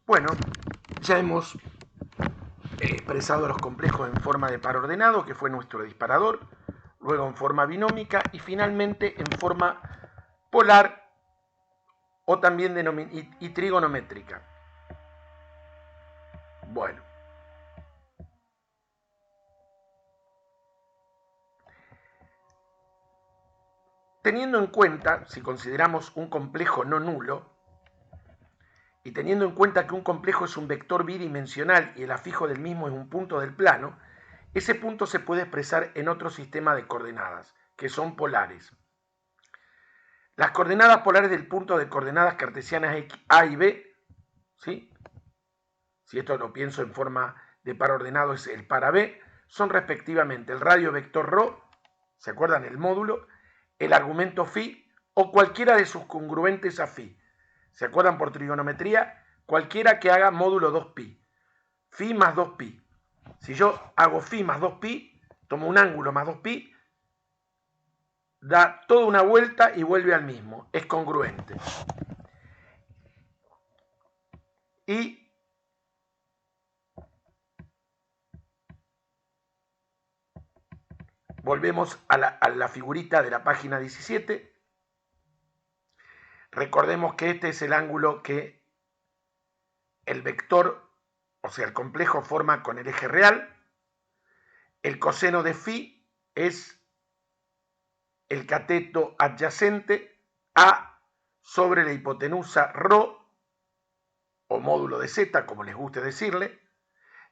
Bueno, ya hemos expresado los complejos en forma de par ordenado, que fue nuestro disparador, luego en forma binómica y finalmente en forma polar o también y trigonométrica. Bueno. Teniendo en cuenta, si consideramos un complejo no nulo, y teniendo en cuenta que un complejo es un vector bidimensional y el afijo del mismo es un punto del plano, ese punto se puede expresar en otro sistema de coordenadas, que son polares. Las coordenadas polares del punto de coordenadas cartesianas A y B, ¿sí? Si esto lo pienso en forma de par ordenado, es el par AB, son respectivamente el radio vector ρ, ¿se acuerdan? El módulo, el argumento φ o cualquiera de sus congruentes a φ. ¿Se acuerdan por trigonometría? Cualquiera que haga módulo 2π. Φ más 2π. Si yo hago φ más 2π, tomo un ángulo más 2π, da toda una vuelta y vuelve al mismo. Es congruente. Y volvemos a la figurita de la página 17. Recordemos que este es el ángulo que el vector, o sea, el complejo, forma con el eje real. El coseno de φ es el cateto adyacente a sobre la hipotenusa ρ, o módulo de z, como les guste decirle,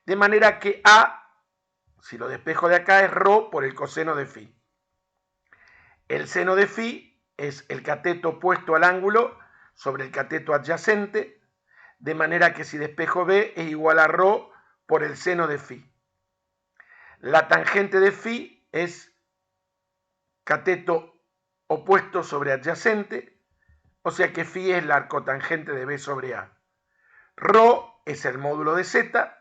de manera que a, si lo despejo de acá, es ρ por el coseno de φ. El seno de φ es el cateto opuesto al ángulo sobre el cateto adyacente, de manera que si despejo b es igual a ρ por el seno de φ. La tangente de φ es cateto opuesto sobre adyacente, o sea que φ es la arcotangente de b sobre a. ρ es el módulo de z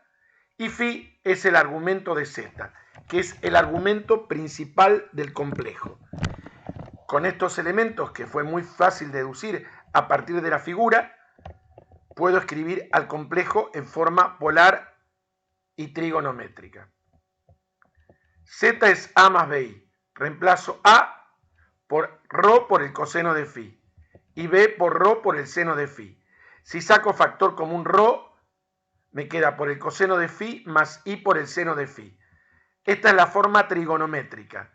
y φ es el argumento de z, que es el argumento principal del complejo. Con estos elementos, que fue muy fácil deducir a partir de la figura, puedo escribir al complejo en forma polar y trigonométrica. Z es a más bi. Reemplazo a por ρ por el coseno de φ y b por ρ por el seno de φ. Si saco factor común ρ, me queda por el coseno de φ más i por el seno de φ. Esta es la forma trigonométrica.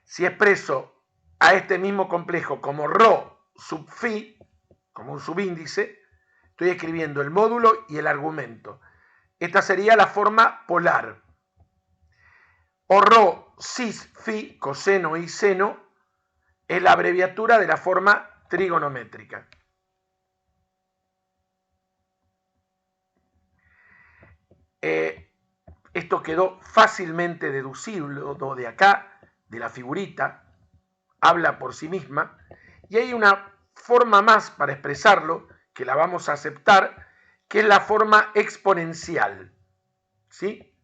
Si expreso a este mismo complejo como ρ sub φ, como un subíndice, estoy escribiendo el módulo y el argumento. Esta sería la forma polar. O ρ cis φ, coseno y seno, es la abreviatura de la forma trigonométrica. Esto quedó fácilmente deducible de acá, de la figurita, habla por sí misma, y hay una forma más para expresarlo, que la vamos a aceptar, que es la forma exponencial. ¿Sí?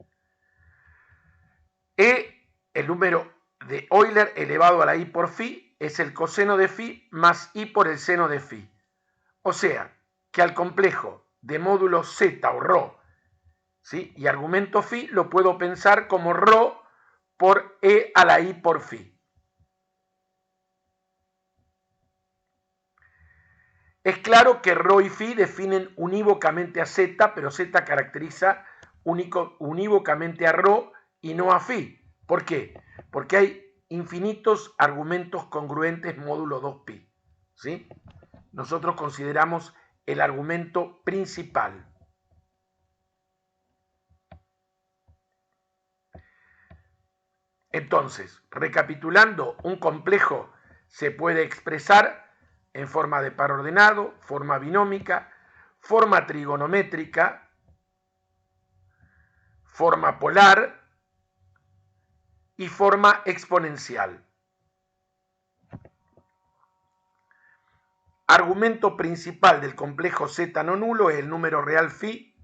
E, el número de Euler elevado a la i por φ, es el coseno de φ más i por el seno de φ. O sea, que al complejo de módulo z o ρ, ¿sí?, y argumento φ lo puedo pensar como ρ por e a la i por φ. Es claro que ρ y φ definen unívocamente a z, pero z caracteriza unívocamente a ρ y no a φ. ¿Por qué? Porque hay infinitos argumentos congruentes módulo 2π. ¿Sí? Nosotros consideramos el argumento principal. Entonces, recapitulando, un complejo se puede expresar en forma de par ordenado, forma binómica, forma trigonométrica, forma polar y forma exponencial. Argumento principal del complejo Z no nulo es el número real φ,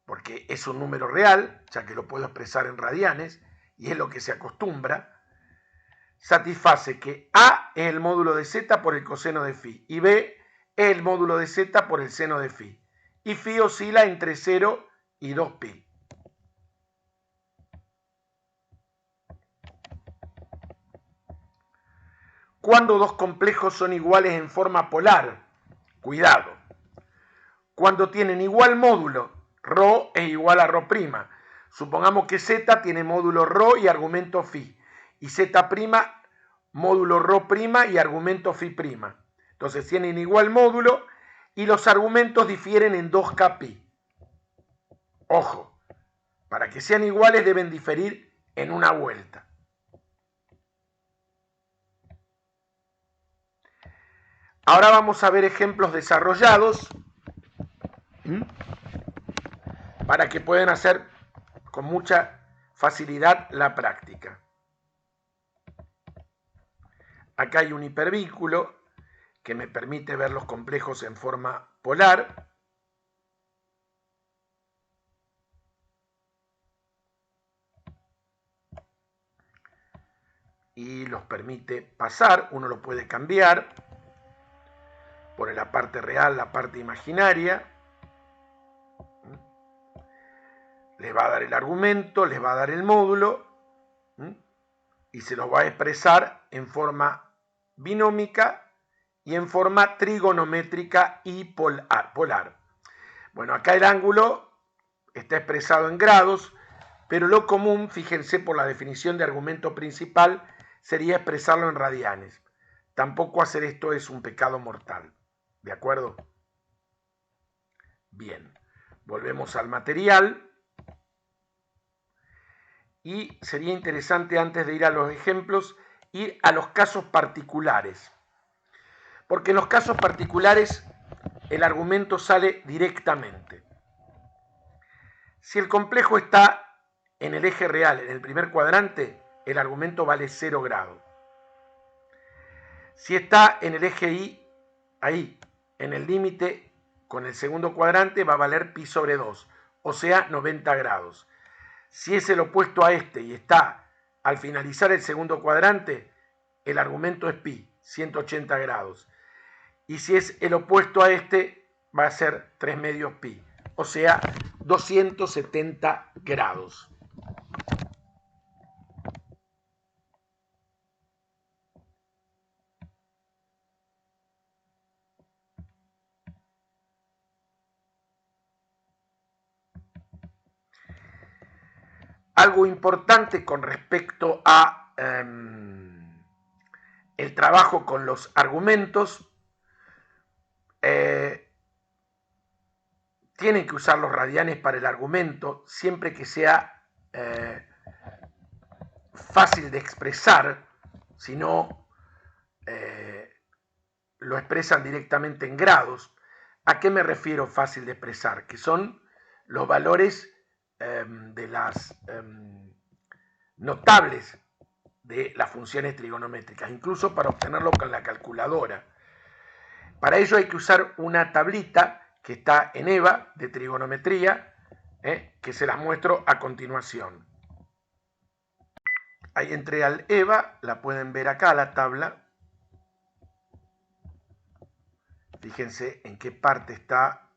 porque es un número real, ya que lo puedo expresar en radianes, y es lo que se acostumbra. Satisface que A es el módulo de Z por el coseno de φ y B es el módulo de Z por el seno de φ. y phi oscila entre 0 y 2pi. Cuando dos complejos son iguales en forma polar, cuidado, cuando tienen igual módulo, ρ es igual a ρ'. Supongamos que z tiene módulo ρ y argumento phi, y z' módulo ρ' y argumento phi'. Entonces tienen igual módulo y los argumentos difieren en 2kπ. Ojo, para que sean iguales deben diferir en una vuelta. Ahora vamos a ver ejemplos desarrollados para que puedan hacer con mucha facilidad la práctica. Acá hay un hipervínculo que me permite ver los complejos en forma polar. Y los permite pasar, uno lo puede cambiar por la parte real, la parte imaginaria. Les va a dar el argumento, les va a dar el módulo y se los va a expresar en forma binómica y en forma trigonométrica y polar. Bueno, acá el ángulo está expresado en grados, pero lo común, fíjense por la definición de argumento principal, sería expresarlo en radianes. Tampoco hacer esto es un pecado mortal. ¿De acuerdo? Bien, volvemos al material. Y sería interesante, antes de ir a los ejemplos, ir a los casos particulares. Porque en los casos particulares el argumento sale directamente. Si el complejo está en el eje real, en el primer cuadrante, el argumento vale 0 grados. Si está en el eje Y, ahí, en el límite con el segundo cuadrante, va a valer pi sobre 2, o sea, 90 grados. Si es el opuesto a este y está al finalizar el segundo cuadrante, el argumento es pi, 180 grados. Y si es el opuesto a este, va a ser 3 medios pi, o sea, 270 grados. Algo importante con respecto a el trabajo con los argumentos, tienen que usar los radianes para el argumento siempre que sea fácil de expresar, si no lo expresan directamente en grados. ¿A qué me refiero fácil de expresar? Que son los valores de las notables de las funciones trigonométricas, incluso para obtenerlo con la calculadora. Para ello hay que usar una tablita que está en EVA de trigonometría, que se las muestro a continuación. Ahí entré al EVA, la pueden ver acá la tabla. Fíjense en qué parte está.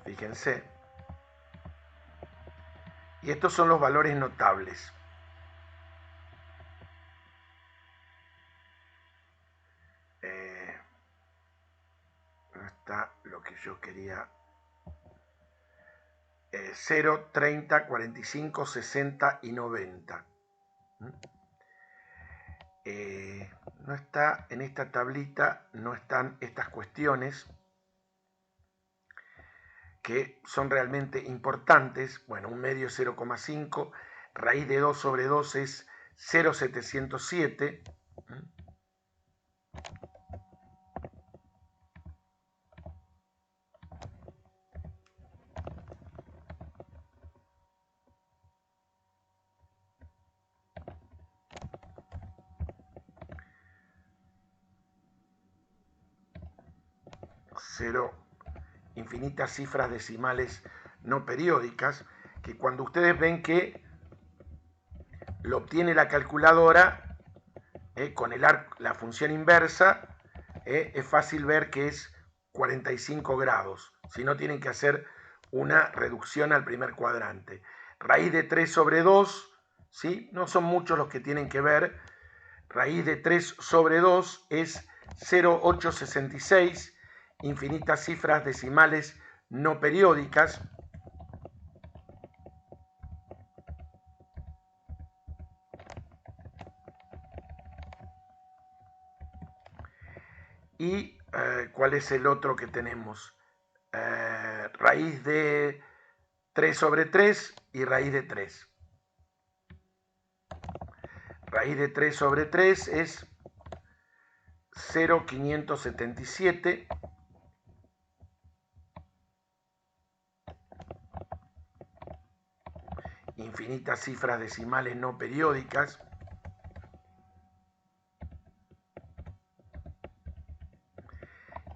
Fíjense. Y estos son los valores notables. No está lo que yo quería. 0, 30, 45, 60 y 90. No está en esta tablita, no están estas cuestiones que son realmente importantes. Bueno, un medio es 0,5, raíz de 2 sobre 2 es 0,707. Cero, infinitas cifras decimales no periódicas, que cuando ustedes ven que lo obtiene la calculadora, con la función inversa, es fácil ver que es 45 grados. Si no, tienen que hacer una reducción al primer cuadrante. Raíz de 3 sobre 2, ¿sí? No son muchos los que tienen que ver. Raíz de 3 sobre 2 es 0,866, infinitas cifras decimales no periódicas. ¿Y cuál es el otro que tenemos? Raíz de 3 sobre 3 y raíz de 3. Raíz de 3 sobre 3 es 0,577. Infinitas cifras decimales no periódicas.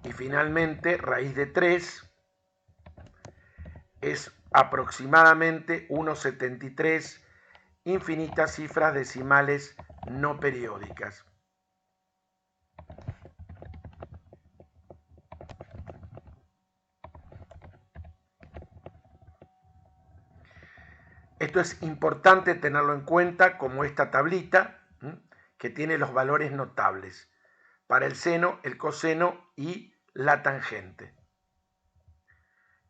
Y finalmente, raíz de 3 es aproximadamente 1,73, infinitas cifras decimales no periódicas. Esto es importante tenerlo en cuenta, como esta tablita, que tiene los valores notables para el seno, el coseno y la tangente.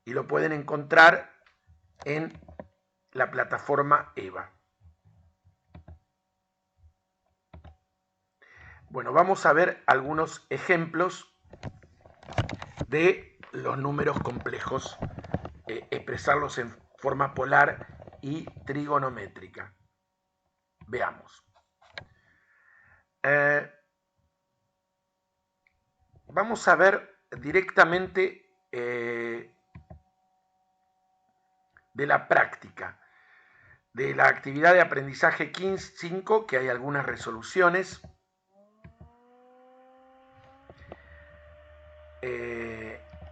Y lo pueden encontrar en la plataforma EVA. Bueno, vamos a ver algunos ejemplos de los números complejos, expresarlos en forma polar y trigonométrica. Veamos. Vamos a ver directamente de la práctica, de la actividad de aprendizaje 5, que hay algunas resoluciones.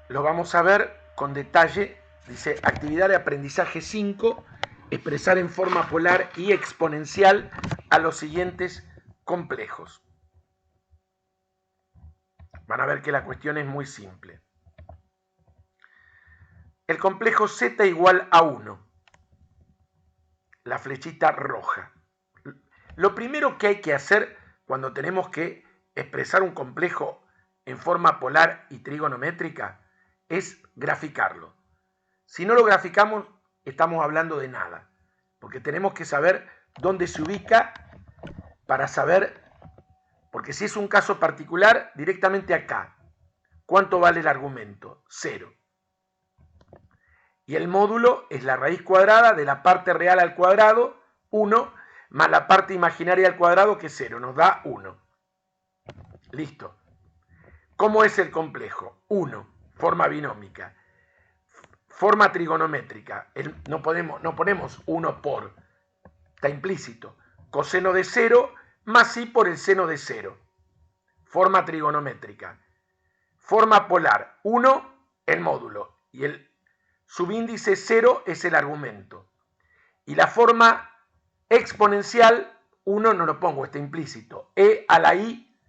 Lo vamos a ver con detalle. Dice, actividad de aprendizaje 5, expresar en forma polar y exponencial a los siguientes complejos. Van a ver que la cuestión es muy simple. El complejo z igual a 1. La flechita roja. Lo primero que hay que hacer cuando tenemos que expresar un complejo en forma polar y trigonométrica es graficarlo. Si no lo graficamos, estamos hablando de nada, porque tenemos que saber dónde se ubica para saber, porque si es un caso particular, directamente acá. ¿Cuánto vale el argumento? 0. Y el módulo es la raíz cuadrada de la parte real al cuadrado, 1, más la parte imaginaria al cuadrado, que es 0, nos da 1. Listo. ¿Cómo es el complejo? 1, forma binómica. Forma trigonométrica. No ponemos 1 por, está implícito. Coseno de 0 más i por el seno de 0. Forma trigonométrica. Forma polar, 1, el módulo. Y el subíndice 0 es el argumento. Y la forma exponencial, 1 no lo pongo, está implícito. E a la i,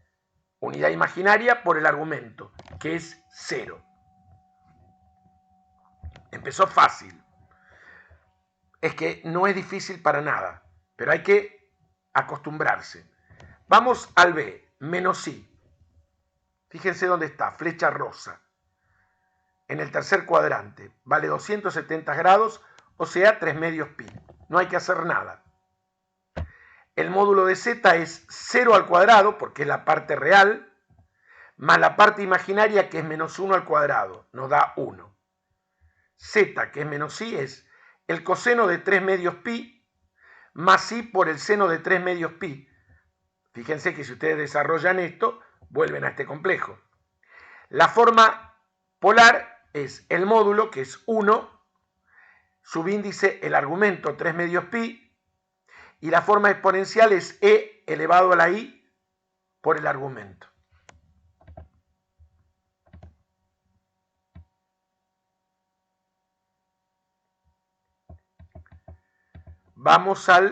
unidad imaginaria, por el argumento, que es 0. Empezó fácil. Es que no es difícil para nada, pero hay que acostumbrarse. Vamos al b, menos i. Fíjense dónde está, flecha rosa. En el tercer cuadrante, vale 270 grados, o sea, 3 medios pi. No hay que hacer nada. El módulo de z es 0 al cuadrado, porque es la parte real, más la parte imaginaria, que es menos 1 al cuadrado, nos da 1. Z, que es menos i, es el coseno de 3 medios pi, más i por el seno de 3 medios pi. Fíjense que si ustedes desarrollan esto, vuelven a este complejo. La forma polar es el módulo, que es 1, subíndice el argumento 3 medios pi, y la forma exponencial es e elevado a la i por el argumento. Vamos a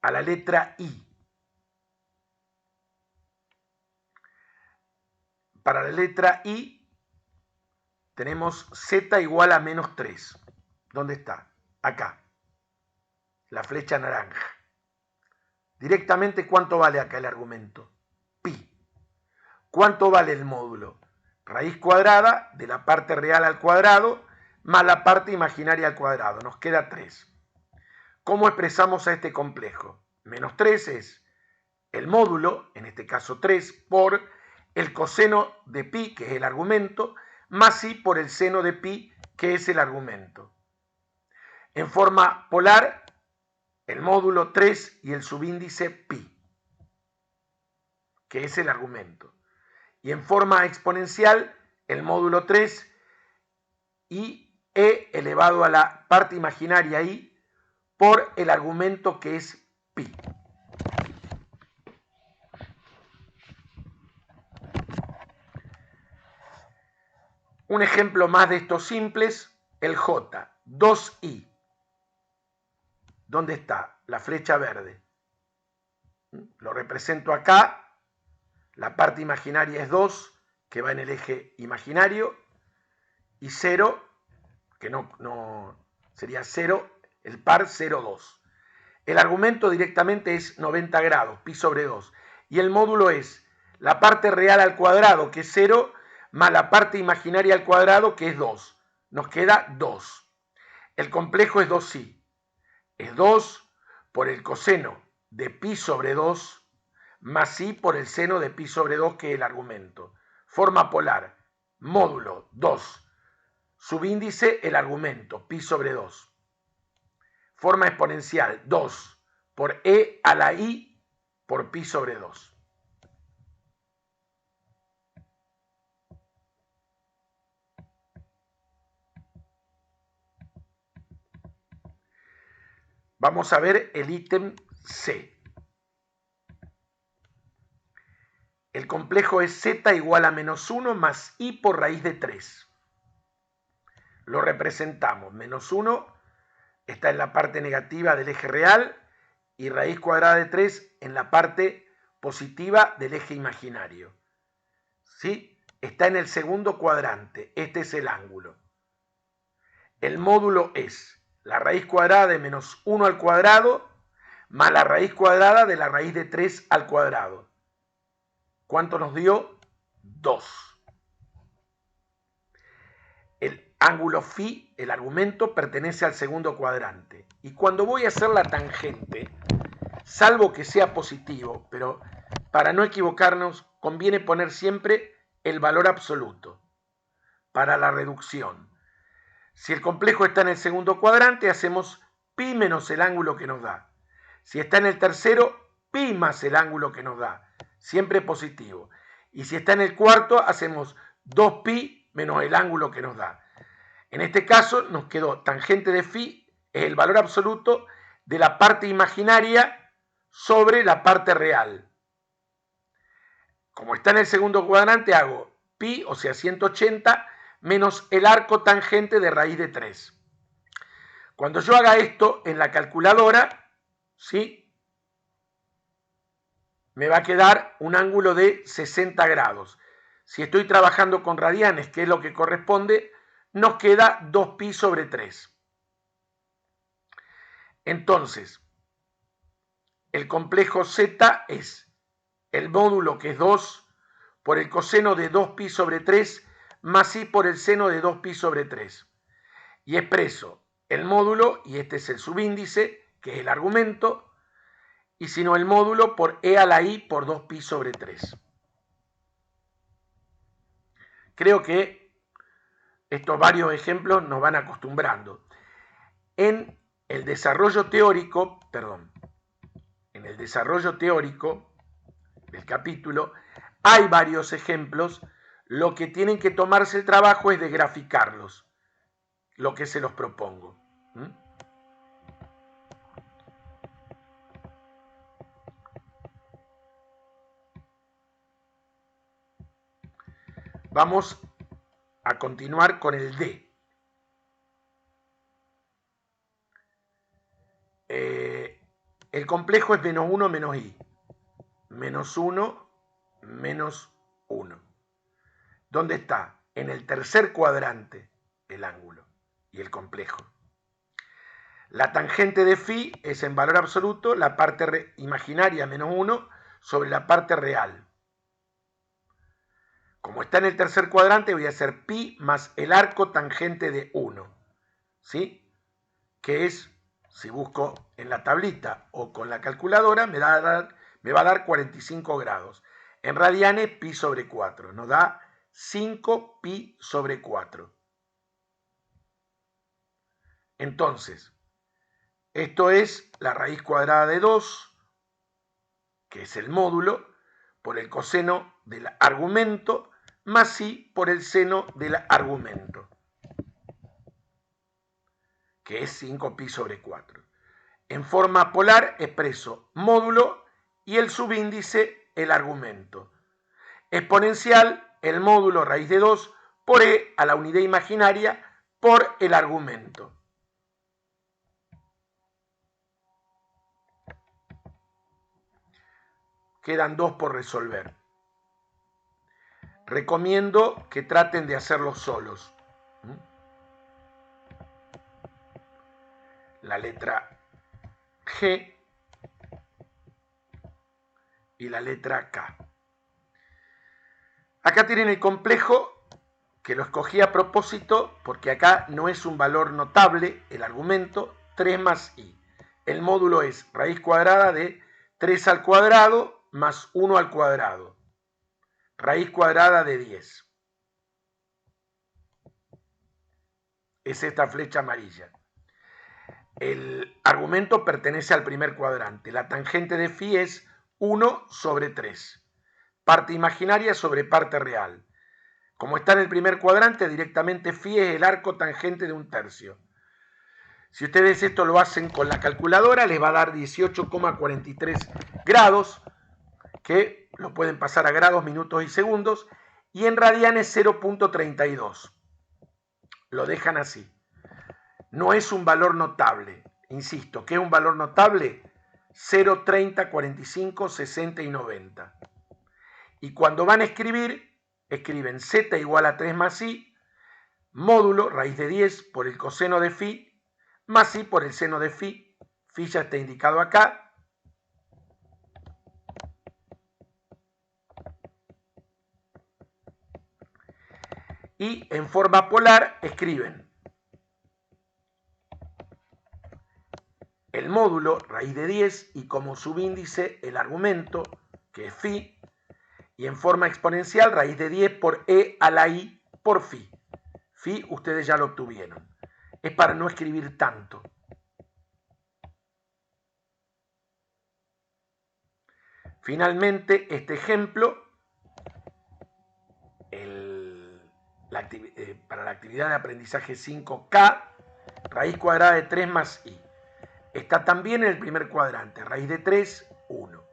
la letra I. para la letra I tenemos z igual a menos 3. ¿Dónde está? Acá. La flecha naranja. Directamente, ¿cuánto vale acá el argumento? Pi. ¿Cuánto vale el módulo? Raíz cuadrada de la parte real al cuadrado más la parte imaginaria al cuadrado. Nos queda 3. ¿Cómo expresamos a este complejo? Menos 3 es el módulo, en este caso 3, por el coseno de pi, que es el argumento, más i por el seno de pi, que es el argumento. En forma polar, el módulo 3 y el subíndice pi, que es el argumento. Y en forma exponencial, el módulo 3 y e elevado a la parte imaginaria i por el argumento que es pi. Un ejemplo más de estos simples, el j, 2i. ¿Dónde está? La flecha verde. Lo represento acá. La parte imaginaria es 2, que va en el eje imaginario, y 0, que no sería 0, el par 0, 2. El argumento directamente es 90 grados, pi sobre 2. Y el módulo es la parte real al cuadrado, que es 0, más la parte imaginaria al cuadrado, que es 2. Nos queda 2. El complejo es 2i. Es 2 por el coseno de pi sobre 2, más i por el seno de pi sobre 2, que es el argumento. Forma polar, módulo 2, subíndice el argumento, pi sobre 2. Forma exponencial, 2 por e a la i por pi sobre 2. Vamos a ver el ítem C. El complejo es z igual a menos 1 más i por raíz de 3. Lo representamos. Menos 1 está en la parte negativa del eje real y raíz cuadrada de 3 en la parte positiva del eje imaginario. ¿Sí? Está en el segundo cuadrante. Este es el ángulo. El módulo es la raíz cuadrada de menos 1 al cuadrado más la raíz cuadrada de la raíz de 3 al cuadrado. ¿Cuánto nos dio? 2. El ángulo φ, el argumento, pertenece al segundo cuadrante. Y cuando voy a hacer la tangente, salvo que sea positivo, pero para no equivocarnos, conviene poner siempre el valor absoluto para la reducción. Si el complejo está en el segundo cuadrante, hacemos pi menos el ángulo que nos da. Si está en el tercero, pi más el ángulo que nos da, siempre positivo. Y si está en el cuarto, hacemos 2pi menos el ángulo que nos da. En este caso nos quedó tangente de phi, es el valor absoluto de la parte imaginaria sobre la parte real. Como está en el segundo cuadrante, hago pi, o sea 180, menos el arco tangente de raíz de 3. Cuando yo haga esto en la calculadora, ¿sí?, me va a quedar un ángulo de 60 grados. Si estoy trabajando con radianes, que es lo que corresponde, nos queda 2pi sobre 3. Entonces, el complejo z es el módulo, que es 2, por el coseno de 2pi sobre 3, más i por el seno de 2pi sobre 3. Y expreso el módulo, y este es el subíndice, que es el argumento, y si no el módulo por e a la i por 2pi sobre 3. Creo que estos varios ejemplos nos van acostumbrando. En el desarrollo teórico del capítulo hay varios ejemplos. Lo que tienen que tomarse el trabajo es de graficarlos, lo que se los propongo. Vamos a continuar con el D. El complejo es menos 1 menos i. Menos 1 menos 1. ¿Dónde está? En el tercer cuadrante el ángulo y el complejo. La tangente de phi es en valor absoluto la parte imaginaria menos 1 sobre la parte real. Como está en el tercer cuadrante, voy a hacer pi más el arco tangente de 1, ¿sí? Que es, si busco en la tablita o con la calculadora, me va a dar 45 grados. En radianes, pi sobre 4. Nos da 5 pi sobre 4. Entonces, esto es la raíz cuadrada de 2, que es el módulo, por el coseno del argumento, más i por el seno del argumento, que es 5 pi sobre 4. En forma polar expreso módulo y el subíndice el argumento. Exponencial el módulo raíz de 2 por e a la unidad imaginaria por el argumento. Quedan 2 por resolver. Recomiendo que traten de hacerlos solos. La letra G y la letra K. Acá tienen el complejo, que lo escogí a propósito porque acá no es un valor notable el argumento, 3 más i. El módulo es raíz cuadrada de 3 al cuadrado más 1 al cuadrado. Raíz cuadrada de 10. Es esta flecha amarilla. El argumento pertenece al primer cuadrante. La tangente de phi es 1 sobre 3. Parte imaginaria sobre parte real. Como está en el primer cuadrante, directamente phi es el arco tangente de un tercio. Si ustedes esto lo hacen con la calculadora, les va a dar 18,43 grados, que lo pueden pasar a grados, minutos y segundos, y en radianes 0,32. Lo dejan así. No es un valor notable. Insisto, ¿qué es un valor notable? 0, 30, 45, 60 y 90. Y cuando van a escribir, escriben z igual a 3 más i, módulo, raíz de 10 por el coseno de phi, más i por el seno de phi. Phi ya está indicado acá. Y en forma polar escriben el módulo, raíz de 10, y como subíndice el argumento, que es phi, y en forma exponencial, raíz de 10 por e a la i por phi. Phi ustedes ya lo obtuvieron. Es para no escribir tanto. Finalmente, este ejemplo, para la actividad de aprendizaje 5K, raíz cuadrada de 3 más i. Está también en el primer cuadrante, raíz de 3, 1.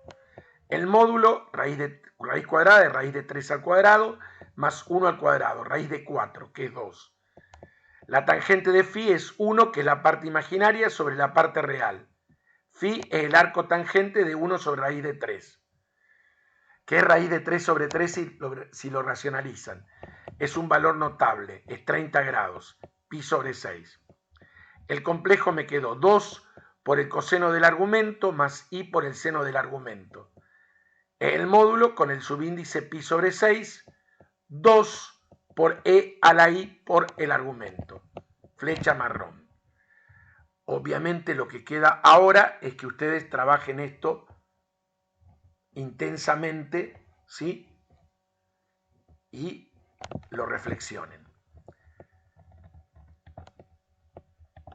El módulo, raíz cuadrada de raíz de 3 al cuadrado, más 1 al cuadrado, raíz de 4, que es 2. La tangente de phi es 1, que es la parte imaginaria sobre la parte real. Phi es el arco tangente de 1 sobre raíz de 3. ¿Qué es raíz de 3 sobre 3 si lo racionalizan? Es un valor notable, es 30 grados, pi sobre 6. El complejo me quedó 2 por el coseno del argumento más i por el seno del argumento. El módulo con el subíndice pi sobre 6, 2 por e a la i por el argumento. Flecha marrón. Obviamente lo que queda ahora es que ustedes trabajen esto intensamente, ¿sí? Y lo reflexionen.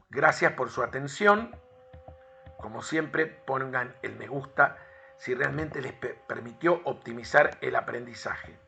Gracias por su atención. Como siempre, pongan el me gusta si realmente les permitió optimizar el aprendizaje.